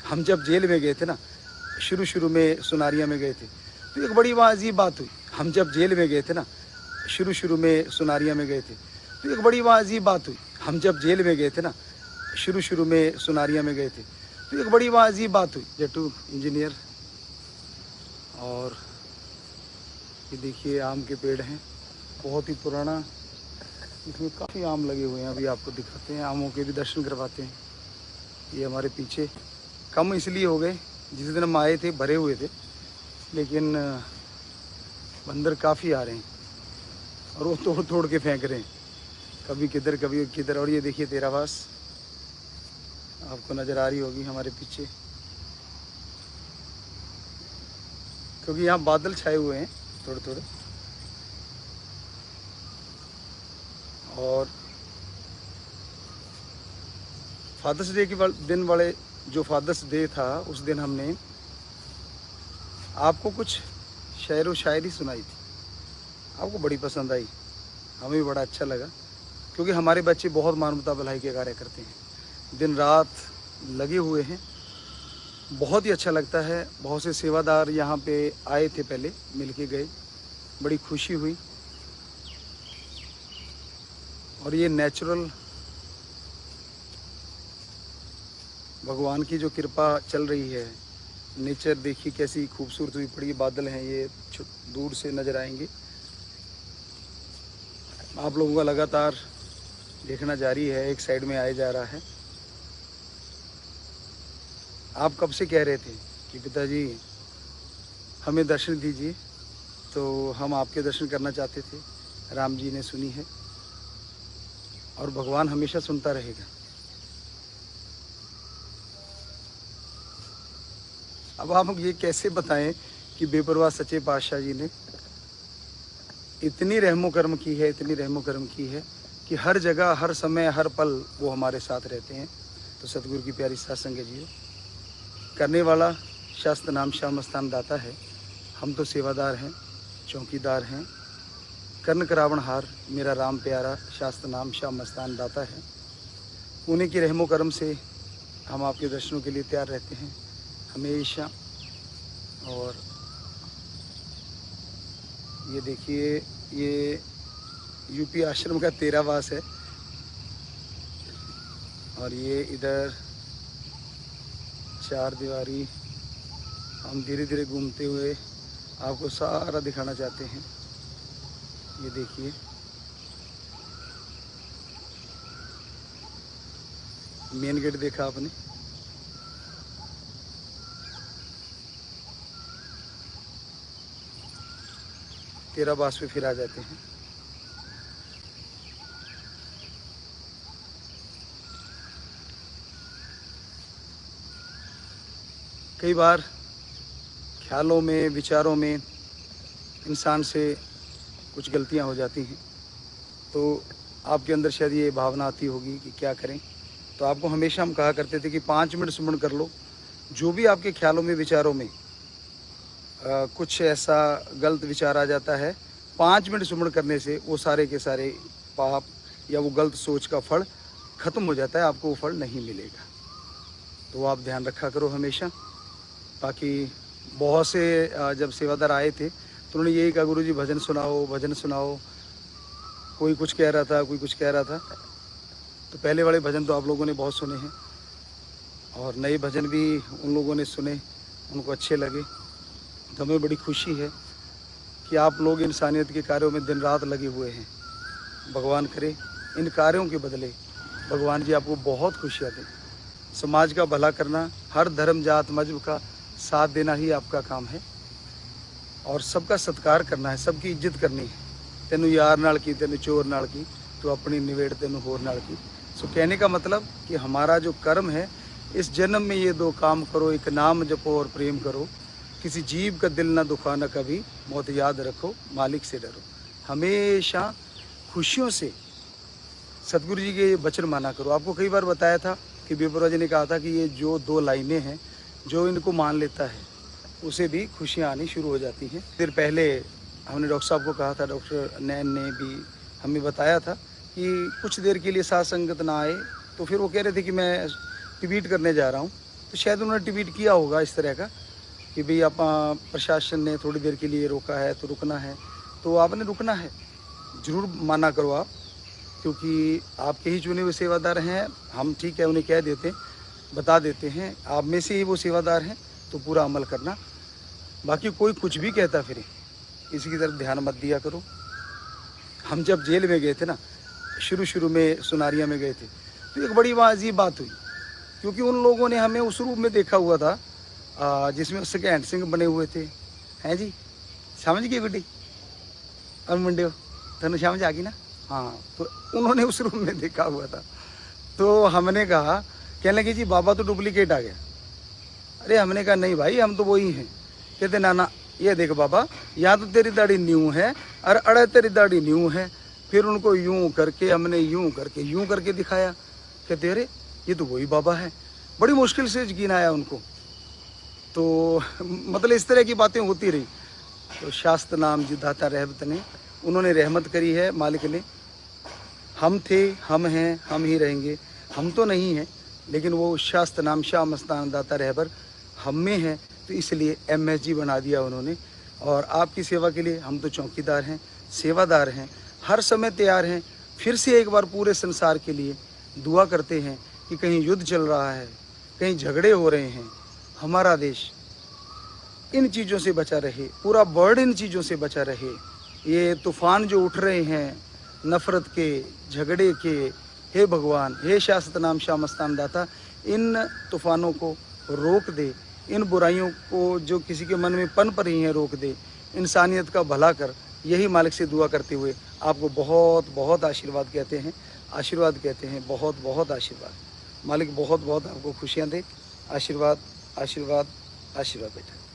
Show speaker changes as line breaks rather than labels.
हम जब जेल में गए थे ना, शुरू में सुनारिया में गए थे, तो एक बड़ी वहाँ अजीब बात हुई। हम जब जेल में गए थे ना, शुरू में सुनारिया में गए थे, तो एक बड़ी वहाँ अजीब बात हुई। हम जब जेल में गए थे ना, शुरू में सुनारिया में गए थे, तो एक बड़ी वहाँ अजीब बात हुई। जट्टू इंजीनियर। और ये देखिए आम के पेड़ हैं, बहुत ही पुराना, इसमें काफ़ी आम लगे हुए हैं। अभी आपको दिखाते हैं, आमों के भी दर्शन करवाते हैं। ये हमारे पीछे कम इसलिए हो गए, जिस दिन हम आए थे भरे हुए थे, लेकिन बंदर काफ़ी आ रहे हैं और वो तोड़ तोड़ के फेंक रहे हैं, कभी किधर कभी किधर। और ये देखिए तेरावास आपको नज़र आ रही होगी हमारे पीछे, क्योंकि यहाँ बादल छाए हुए हैं थोड़े थोड़े। और फादर्स डे के दिन वाले, जो फादर्स डे था, उस दिन हमने आपको कुछ शेर व शायरी सुनाई थी, आपको बड़ी पसंद आई, हमें भी बड़ा अच्छा लगा, क्योंकि हमारे बच्चे बहुत मानवता भलाई के कार्य करते हैं, दिन रात लगे हुए हैं। बहुत ही अच्छा लगता है। बहुत से सेवादार यहाँ पे आए थे, पहले मिल के गए, बड़ी खुशी हुई। और ये नेचुरल भगवान की जो कृपा चल रही है, नेचर देखिए कैसी खूबसूरत हुई पड़ी। बादल हैं, ये दूर से नज़र आएंगे। आप लोगों का लगातार देखना जारी है, एक साइड में आए जा रहा है। आप कब से कह रहे थे कि पिताजी हमें दर्शन दीजिए, तो हम आपके दर्शन करना चाहते थे। राम जी ने सुनी है और भगवान हमेशा सुनता रहेगा। अब आप ये कैसे बताएं कि बेपरवाह सच्चे पातशाह जी ने इतनी रहमो करम की है, इतनी रहमो करम की है कि हर जगह, हर समय, हर पल वो हमारे साथ रहते हैं। तो सतगुरु की प्यारी साथ संगत जी, करने वाला शास्त्र नाम श्याम मस्तान दाता है। हम तो सेवादार हैं, चौकीदार हैं। कर्ण करावण हार मेरा राम प्यारा, शास्त्र नाम श्याम मस्तान दाता है। उन्हीं की रहमो करम से हम आपके दर्शनों के लिए तैयार रहते हैं हमेशा। और ये देखिए, ये यूपी आश्रम का तेरावास है। और ये इधर चार दीवारी हम धीरे धीरे घूमते हुए आपको सारा दिखाना चाहते हैं। ये देखिए, मेन गेट देखा आपने, तेरावास पे फिर आ जाते हैं। कई बार ख्यालों में, विचारों में इंसान से कुछ गलतियां हो जाती हैं, तो आपके अंदर शायद ये भावना आती होगी कि क्या करें। तो आपको हमेशा हम कहा करते थे कि 5 मिनट सुमन कर लो। जो भी आपके ख्यालों में, विचारों में कुछ ऐसा गलत विचार आ जाता है, 5 मिनट सुमन करने से वो सारे के सारे पाप या वो गलत सोच का फल ख़त्म हो जाता है, आपको वो फल नहीं मिलेगा। तो आप ध्यान रखा करो हमेशा। बाकी बहुत से जब सेवादार आए थे तो उन्होंने यही कहा, गुरुजी भजन सुनाओ, भजन सुनाओ। कोई कुछ कह रहा था, कोई कुछ कह रहा था। तो पहले वाले भजन तो आप लोगों ने बहुत सुने हैं और नए भजन भी उन लोगों ने सुने, उनको अच्छे लगे। तो हमें बड़ी खुशी है कि आप लोग इंसानियत के कार्यों में दिन रात लगे हुए हैं। भगवान करे इन कार्यों के बदले भगवान जी आपको बहुत खुशियाँ दें। समाज का भला करना, हर धर्म जात मजहब का साथ देना ही आपका काम है और सबका सत्कार करना है, सबकी इज्जत करनी है। तेनू यार नाल की, तेनू चोर नाल की, तो अपनी निवेड़ तेनू होर नाल की। सो कहने का मतलब कि हमारा जो कर्म है, इस जन्म में ये 2 काम करो, एक नाम जपो और प्रेम करो। किसी जीव का दिल ना दुखाना कभी, मौत याद रखो, मालिक से डरो। हमेशा खुशियों से सतगुरु जी के ये वचन माना करो। आपको कई बार बताया था कि बेपरवाह जी ने कहा था कि ये जो 2 लाइनें हैं, जो इनको मान लेता है उसे भी खुशियाँ आनी शुरू हो जाती हैं। देर पहले हमने डॉक्टर साहब को कहा था, डॉक्टर नैन ने भी हमें बताया था कि कुछ देर के लिए साथ संगत ना आए, तो फिर वो कह रहे थे कि मैं रिपीट करने जा रहा हूँ। तो तो शायद उन्होंने ट्वीट किया होगा इस तरह का कि भाई आप प्रशासन ने थोड़ी देर के लिए रोका है तो रुकना है, तो आपने रुकना है, ज़रूर माना करो आप, क्योंकि आपके ही चुने हुए सेवादार हैं। हम ठीक है उन्हें कह देते, बता देते हैं, आप में से ही वो सेवादार हैं, तो पूरा अमल करना। बाकी कोई कुछ भी कहता फिर किसी की तरफ ध्यान मत दिया करो। हम जब जेल में गए थे ना, शुरू में सुनारिया में गए थे, तो एक बड़ी अजीब बात हुई, क्योंकि उन लोगों ने हमें उस रूप में देखा हुआ था जिसमें सेकंड सिंह बने हुए थे, हैं जी, समझ गए गुड्डी और मुंडे तेन समझ आ गई ना। हाँ, तो उन्होंने उस रूप में देखा हुआ था। तो हमने कहा, कहने लगे जी बाबा तो डुप्लीकेट आ गया। अरे हमने कहा नहीं भाई, हम तो वही हैं। कहते ना ना, ये देख बाबा, यहाँ तो तेरी दाढ़ी न्यू है और अड़े तेरी दाढ़ी न्यू है। फिर उनको यूं करके हमने यूं करके दिखाया। कहते अरे ये तो वही बाबा है। बड़ी मुश्किल से यकीन आया उनको। तो मतलब इस तरह की बातें होती रही। तो शास्त्र नाम जी दाता रहमत ने, उन्होंने रहमत करी है मालिक ने। हम थे, हम हैं, हम ही रहेंगे। हम तो नहीं हैं, लेकिन वो शास्त्र नाम शाह मस्तान दाता रहबर हम में है, तो इसलिए MSG बना दिया उन्होंने। और आपकी सेवा के लिए हम तो चौकीदार हैं, सेवादार हैं, हर समय तैयार हैं। फिर से एक बार पूरे संसार के लिए दुआ करते हैं कि कहीं युद्ध चल रहा है, कहीं झगड़े हो रहे हैं, हमारा देश इन चीज़ों से बचा रहे, पूरा वर्ल्ड इन चीज़ों से बचा रहे। ये तूफ़ान जो उठ रहे हैं नफ़रत के, झगड़े के, हे भगवान, हे शास्त्र नाम शाह मस्तान दाता, इन तूफ़ानों को रोक दे, इन बुराइयों को जो किसी के मन में पनप रही हैं रोक दे, इंसानियत का भला कर। यही मालिक से दुआ करते हुए आपको बहुत बहुत आशीर्वाद कहते हैं, बहुत बहुत आशीर्वाद। मालिक बहुत बहुत आपको खुशियाँ दे। आशीर्वाद आशीर्वाद आशीर्वाद बेटा।